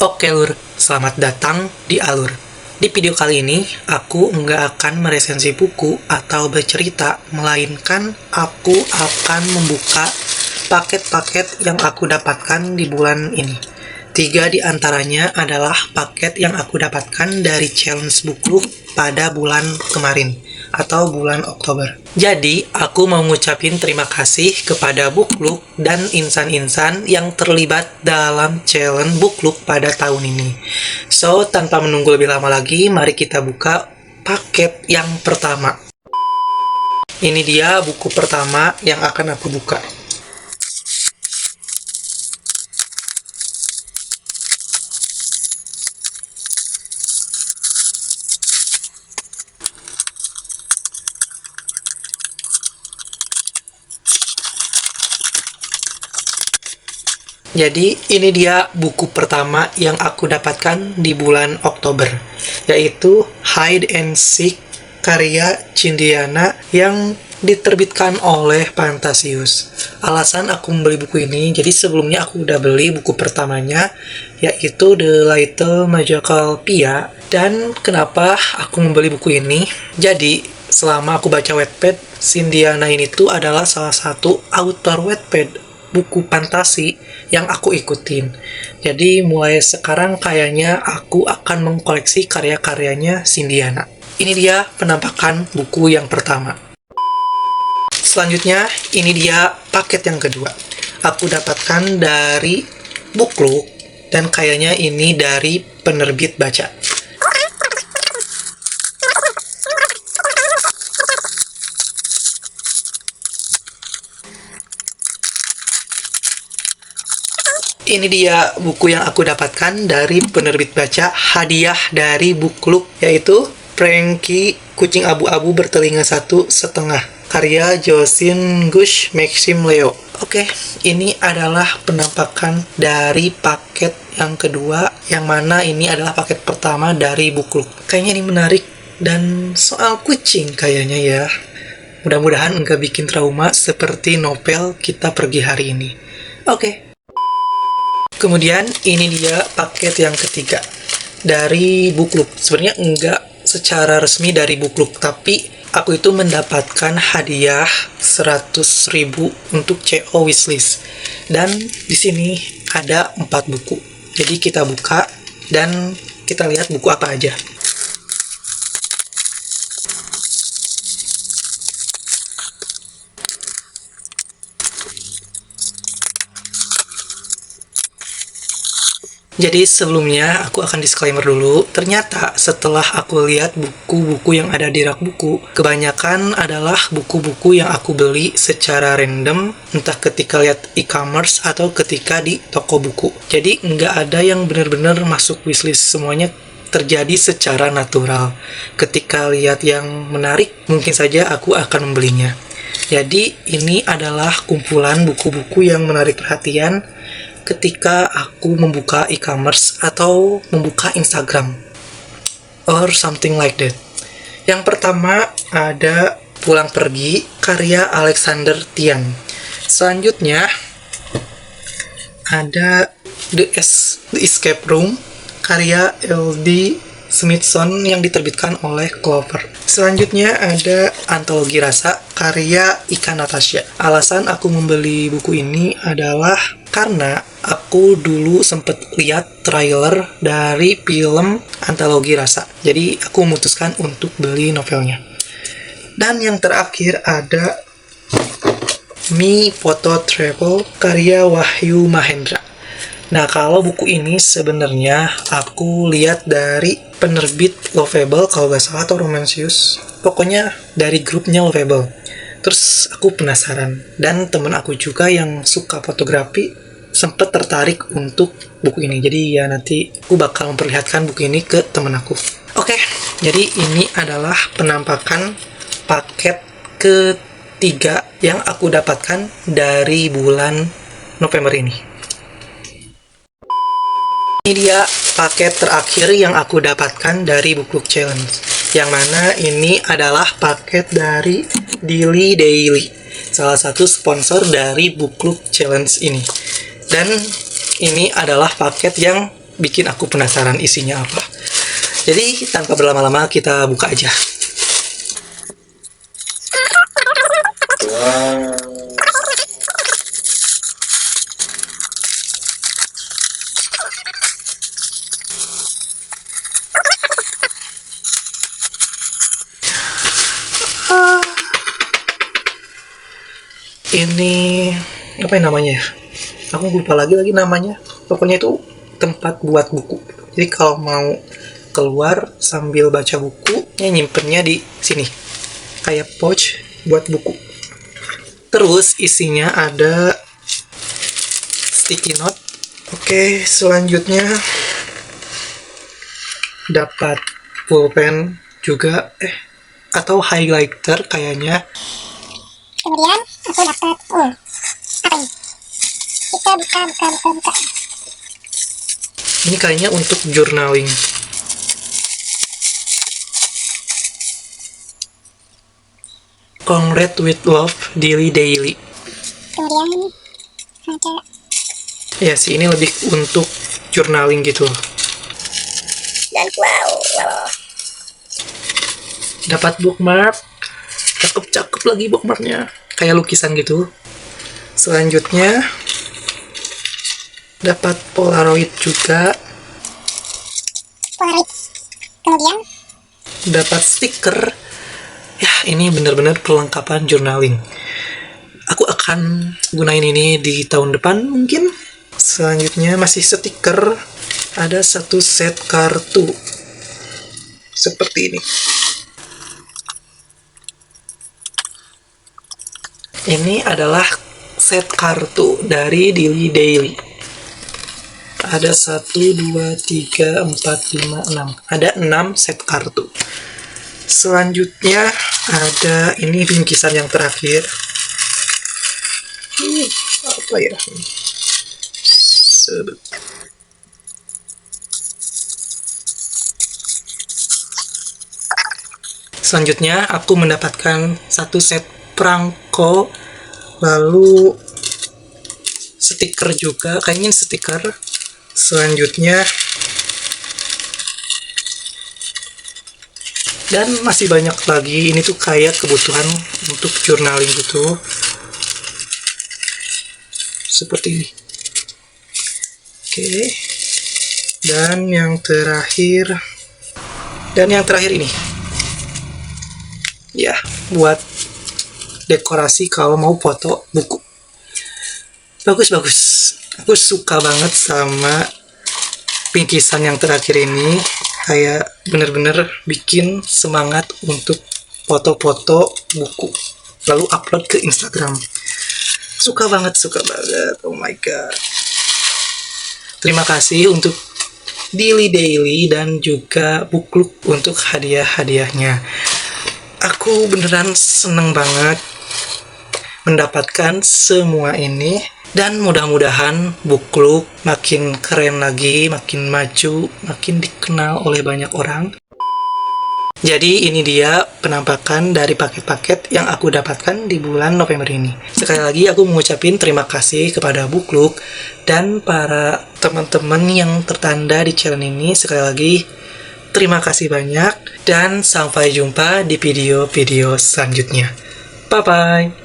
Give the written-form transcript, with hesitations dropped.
Oke lur, selamat datang di Alur. Di video kali ini, aku nggak akan meresensi buku atau bercerita, melainkan aku akan membuka paket-paket yang aku dapatkan di bulan ini. 3 di antaranya adalah paket yang aku dapatkan dari challenge Book Club pada bulan kemarin, atau bulan Oktober. Jadi, aku mau ngucapin terima kasih kepada Book Club dan insan-insan yang terlibat dalam challenge Book Club pada tahun ini. So, tanpa menunggu lebih lama lagi, mari kita buka paket yang pertama. Ini dia buku pertama yang akan aku buka. Jadi ini dia buku pertama yang aku dapatkan di bulan Oktober, yaitu Hide and Seek karya Cindiana yang diterbitkan oleh Fantasius. Alasan aku membeli buku ini, jadi sebelumnya aku udah beli buku pertamanya, yaitu The Little Magical Pia. Dan kenapa aku membeli buku ini? Jadi selama aku baca Wattpad, Cindiana ini tuh adalah salah satu author Wattpad buku fantasi yang aku ikutin. Jadi mulai sekarang kayaknya aku akan mengkoleksi karya-karyanya Cindiana. Ini dia penampakan buku yang pertama. Selanjutnya, ini dia paket yang kedua. Aku dapatkan dari Book Club dan kayaknya ini dari penerbit Baca. Ini dia buku yang aku dapatkan dari penerbit Baca, hadiah dari Book Club, yaitu Frankie Kucing Abu-Abu Bertelinga 1,5, karya Jocelyn Gush Maxim Leo. Oke, ini adalah penampakan dari paket yang kedua, yang mana ini adalah paket pertama dari Book Club. Kayaknya ini menarik, dan soal kucing kayaknya ya. Mudah-mudahan enggak bikin trauma seperti novel Kita Pergi Hari Ini. Oke. Kemudian ini dia paket yang ketiga dari Book Club. Sebenarnya enggak secara resmi dari Book Club, tapi aku itu mendapatkan hadiah 100.000 untuk CO wishlist. Dan di sini ada 4 buku. Jadi kita buka dan kita lihat buku apa aja. Jadi sebelumnya aku akan disclaimer dulu. Ternyata setelah aku lihat buku-buku yang ada di rak buku, kebanyakan adalah buku-buku yang aku beli secara random, entah ketika lihat e-commerce atau ketika di toko buku. Jadi nggak ada yang benar-benar masuk wishlist, semuanya terjadi secara natural. Ketika lihat yang menarik, mungkin saja aku akan membelinya. Jadi ini adalah kumpulan buku-buku yang menarik perhatian ketika aku membuka e-commerce atau membuka Instagram or something like that. Yang pertama ada Pulang Pergi karya Alexander Tian. Selanjutnya ada The Escape Room karya L.D. Smithson yang diterbitkan oleh Clover. Selanjutnya ada Antologi Rasa karya Ika Natasha. Alasan aku membeli buku ini adalah karena aku dulu sempet lihat trailer dari film Antologi Rasa. Jadi aku memutuskan untuk beli novelnya. Dan yang terakhir ada Me Photo Travel karya Wahyu Mahendra. Nah, kalau buku ini sebenarnya aku lihat dari penerbit Lovable kalau nggak salah, atau Romansius. Pokoknya dari grupnya Lovable. Terus aku penasaran, dan temen aku juga yang suka fotografi sempat tertarik untuk buku ini. Jadi ya nanti aku bakal memperlihatkan buku ini ke temen aku. Oke, jadi ini adalah penampakan paket ketiga yang aku dapatkan dari bulan November ini. Ini dia paket terakhir yang aku dapatkan dari Book Club Challenge, yang mana ini adalah paket dari Dilly Daily, salah satu sponsor dari Book Club Challenge ini. Dan ini adalah paket yang bikin aku penasaran isinya apa. Jadi tanpa berlama-lama kita buka aja. Ini apa yang namanya ya? Aku lupa lagi namanya. Pokoknya itu tempat buat buku. Jadi kalau mau keluar sambil baca buku, nyimpennya di sini. Kayak pouch buat buku. Terus isinya ada sticky note. Oke, selanjutnya dapat pulpen juga, atau highlighter kayaknya. Kemudian aku dapat apa ini? Kita buka. Ini kayaknya untuk journaling. Congrats with Love Daily. Kemudian ada Ya sih, ini lebih untuk journaling gitu. dan wow. Dapat bookmark. Cakep lagi bookmarknya. Kayak lukisan gitu. Selanjutnya dapat Polaroid juga. Polaroid. Kemudian Dapat stiker. Ya, ini benar-benar perlengkapan journaling. Aku akan gunain ini di tahun depan mungkin. Selanjutnya masih stiker. Ada satu set kartu. Seperti ini. Ini adalah set kartu dari Daily. Ada 1, 2, 3, 4, 5, 6. Ada 6 set kartu. Selanjutnya ada ini bingkisan yang terakhir. Ini apa ya? Selanjutnya aku mendapatkan satu set perangko, lalu stiker juga, kayaknya stiker. Selanjutnya dan masih banyak lagi. Ini tuh kayak kebutuhan untuk journaling gitu, seperti ini. Oke, dan yang terakhir ini ya, buat dekorasi kalau mau foto buku. Bagus. Aku suka banget sama bingkisan yang terakhir ini. Kayak bener-bener bikin semangat untuk foto-foto buku, lalu upload ke Instagram. Suka banget. Oh my god. Terima kasih untuk Daily dan juga Booklook untuk hadiah-hadiahnya. Aku beneran seneng banget mendapatkan semua ini. Dan mudah-mudahan Booklook makin keren lagi, makin maju, makin dikenal oleh banyak orang. Jadi ini dia penampakan dari paket-paket yang aku dapatkan di bulan November ini. Sekali lagi aku mengucapkan terima kasih kepada Booklook dan para teman-teman yang tertanda di channel ini. Sekali lagi terima kasih banyak dan sampai jumpa di video-video selanjutnya. Bye-bye.